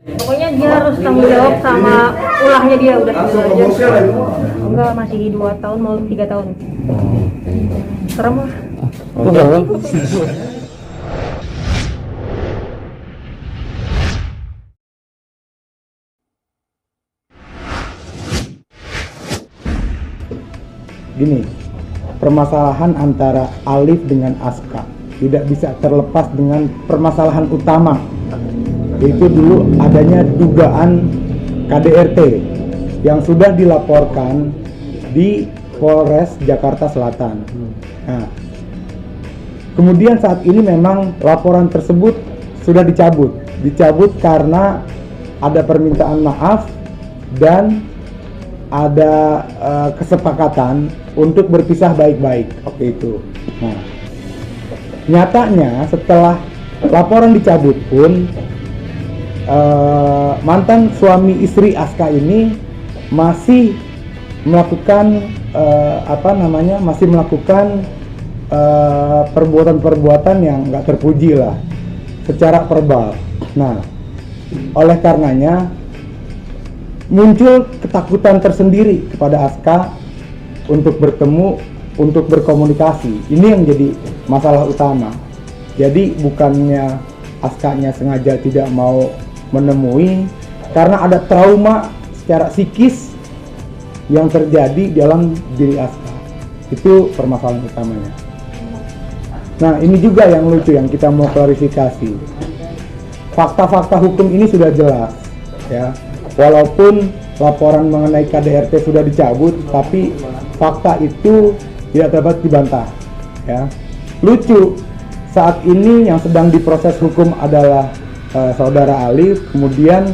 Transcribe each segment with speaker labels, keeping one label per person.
Speaker 1: Pokoknya dia harus tanggung jawab sama ulahnya dia udah gitu aja. Enggak, masih 2 tahun mau 3 tahun. Serem lah.
Speaker 2: Gini, permasalahan antara Alif dengan Aska tidak bisa terlepas dengan permasalahan utama, yaitu dulu adanya dugaan KDRT yang sudah dilaporkan di Polres Jakarta Selatan. Nah, kemudian saat ini memang laporan tersebut sudah dicabut karena ada permintaan maaf dan ada kesepakatan untuk berpisah baik-baik waktu itu. Nah, nyatanya setelah laporan dicabut pun mantan suami istri Aska ini masih melakukan perbuatan-perbuatan yang nggak terpuji lah secara verbal. Nah, oleh karenanya muncul ketakutan tersendiri kepada Aska untuk bertemu, untuk berkomunikasi. Ini yang jadi masalah utama. Jadi bukannya Askanya sengaja tidak mau menemui karena ada trauma secara psikis yang terjadi dalam diri Aska. Itu permasalahan utamanya. Nah, ini juga yang lucu yang kita mau klarifikasi. Fakta-fakta hukum ini sudah jelas, ya. Walaupun laporan mengenai KDRT sudah dicabut, tapi fakta itu tidak dapat dibantah, ya. Lucu, saat ini yang sedang diproses hukum adalah saudara Alif, kemudian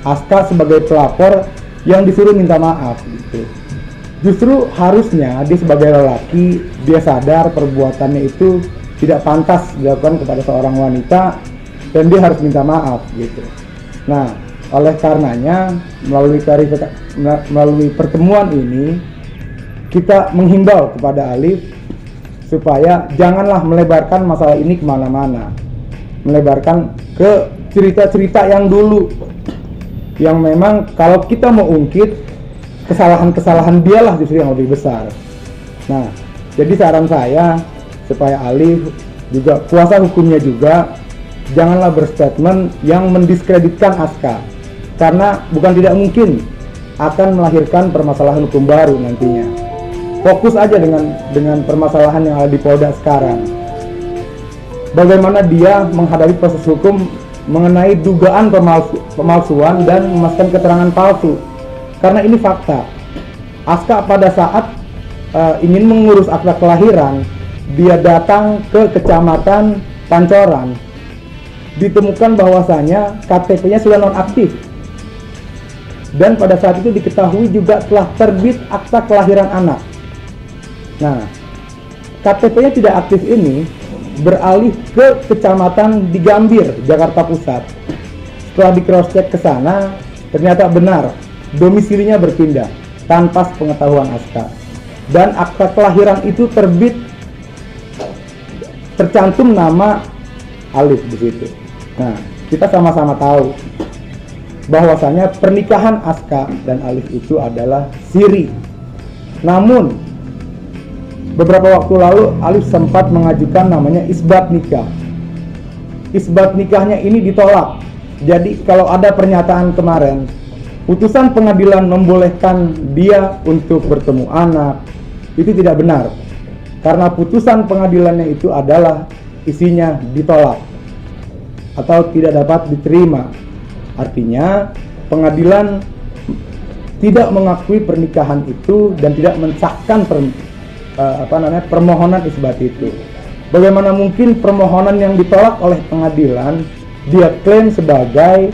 Speaker 2: Aska sebagai pelapor yang disuruh minta maaf, gitu. Justru harusnya dia sebagai lelaki, dia sadar perbuatannya itu tidak pantas dilakukan kepada seorang wanita dan dia harus minta maaf, gitu. Nah, oleh karenanya melalui pertemuan ini kita menghimbau kepada Alif supaya janganlah melebarkan masalah ini kemana-mana, melebarkan ke cerita-cerita yang dulu, yang memang kalau kita mau ungkit kesalahan-kesalahan dialah justru yang lebih besar. Nah, jadi saran saya supaya Alif juga kuasa hukumnya juga janganlah berstatement yang mendiskreditkan Aska, karena bukan tidak mungkin akan melahirkan permasalahan hukum baru nantinya. Fokus aja dengan permasalahan yang ada di Polda sekarang. Bagaimana dia menghadapi proses hukum mengenai dugaan pemalsuan dan memasukkan keterangan palsu. Karena ini fakta. Aska pada saat ingin mengurus akta kelahiran, dia datang ke Kecamatan Pancoran. Ditemukan bahwasanya KTP-nya sudah nonaktif. Dan pada saat itu diketahui juga telah terbit akta kelahiran anak. Nah, KTP-nya tidak aktif ini beralih ke Kecamatan di Gambir, Jakarta Pusat. Setelah di cross check ke sana, ternyata benar domisilinya berpindah tanpa pengetahuan Aska. Dan akta kelahiran itu terbit tercantum nama Alif di situ. Nah, kita sama-sama tahu bahwasanya pernikahan Aska dan Alif itu adalah siri. Namun beberapa waktu lalu Alif sempat mengajukan namanya isbat nikah. Isbat nikahnya ini ditolak. Jadi kalau ada pernyataan kemarin, putusan pengadilan membolehkan dia untuk bertemu anak, itu tidak benar. Karena putusan pengadilannya itu adalah isinya ditolak atau tidak dapat diterima. Artinya pengadilan tidak mengakui pernikahan itu dan tidak mensahkan permohonan isbat itu. Bagaimana mungkin permohonan yang ditolak oleh pengadilan dia klaim sebagai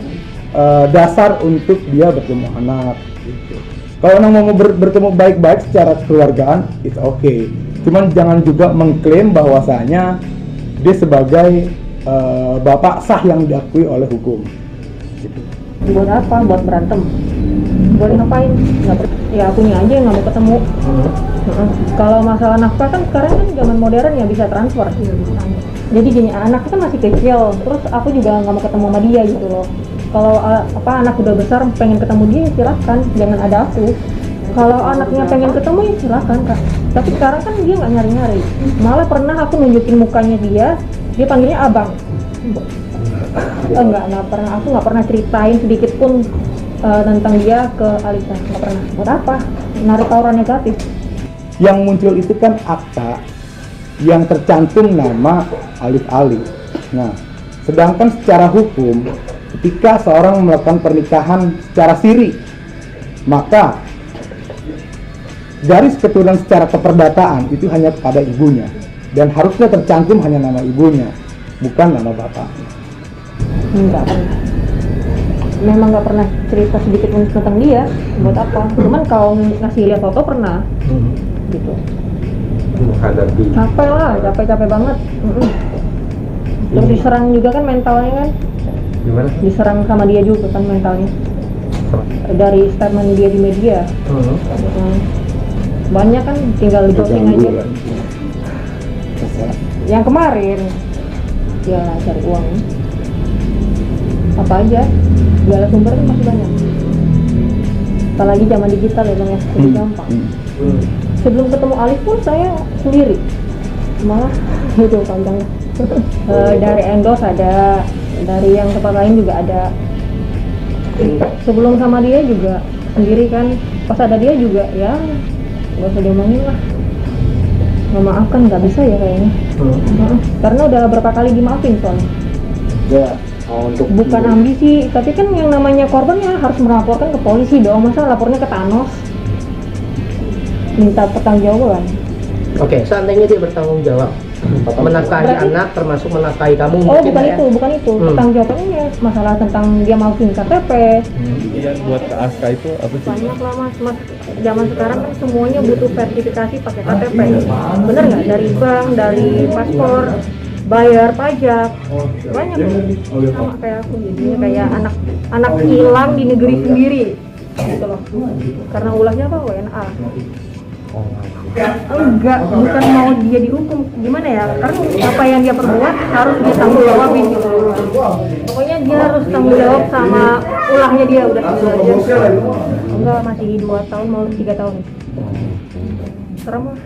Speaker 2: dasar untuk dia bertemu anak, gitu. Kalau orang mau bertemu baik-baik secara keluargaan, it's okay. Cuman jangan juga mengklaim bahwasanya dia sebagai bapak sah yang diakui oleh hukum. Gitu.
Speaker 1: Buat apa? Buat berantem? Buat ngapain? Ya akunya aja yang nggak mau ketemu. Kalau masalah nafkah kan sekarang kan zaman modern ya bisa transfer. Jadi gini, anaknya kan masih kecil, terus aku juga nggak mau ketemu sama dia gitu loh. Kalau anak udah besar pengen ketemu dia silahkan, jangan ada aku. Kalau anaknya pengen ketemu ya silahkan kak. Tapi sekarang kan dia nggak nyari-nyari. Malah pernah aku nunjukin mukanya dia panggilnya abang. Nggak pernah, aku nggak pernah ceritain sedikit pun tentang dia ke Alisa, nggak pernah. Buat apa? Narik aura negatif.
Speaker 2: Yang muncul itu kan akta yang tercantum nama Alif. Nah, sedangkan secara hukum, ketika seorang melakukan pernikahan secara siri, maka garis keturunan secara keperdataan itu hanya kepada ibunya, dan harusnya tercantum hanya nama ibunya, bukan nama bapaknya.
Speaker 1: Enggak pernah. Memang nggak pernah cerita sedikit pun tentang dia. Buat apa? Cuman kalau ngasih lihat foto pernah. Gitu.
Speaker 3: Menghadapi
Speaker 1: Capek banget. Terus diserang juga kan mentalnya kan.
Speaker 3: gimana?
Speaker 1: Diserang sama dia juga kan mentalnya. Dari statement dia di media. Banyak kan tinggal di posting aja. Yang kemarin ya cari uang. Apa aja? Segala sumber kan masih banyak. Apalagi zaman digital ya bang ya, lebih gampang. Sebelum ketemu Alif pun saya sendiri, malah gitu panjangnya. Dari endorse ada, dari yang tempat lain juga ada. Sebelum sama dia juga sendiri kan, pas ada dia juga ya nggak usah diomongin lah. Memaafkan nggak bisa ya kayaknya. Karena udah beberapa kali dimaafin soalnya.
Speaker 2: Ya,
Speaker 1: Bukan ambisi, tapi kan yang namanya korban ya harus melaporkan ke polisi dong. Masa lapornya ke Thanos? Minta pertanggungjawaban.
Speaker 4: Oke, seandainya dia bertanggung jawab menafkahi
Speaker 1: Berarti-
Speaker 4: anak termasuk menafkahi kamu
Speaker 1: Oh
Speaker 4: mungkin
Speaker 1: bukan
Speaker 4: ya?
Speaker 1: itu, bukan itu. Pertanggungjawabannya ya masalah tentang dia masukin KTP.
Speaker 3: Iya, buat ke Aska itu apa sih?
Speaker 1: Banyak lah mas, zaman sekarang kan semuanya butuh verifikasi pakai KTP. Bener nggak? Dari bank, dari paspor, bayar pajak, banyak sama kayak aku jadinya kayak anak hilang di negeri sendiri gitu loh. Karena ulahnya apa? WNA. Enggak, bukan mau dia dihukum gimana ya, karena apa yang dia perbuat harus dia tanggung jawabin gitu. Pokoknya dia harus tanggung jawab sama ulahnya dia, udah gitu aja. Enggak, masih 2 tahun mau 3 tahun. Serem lah.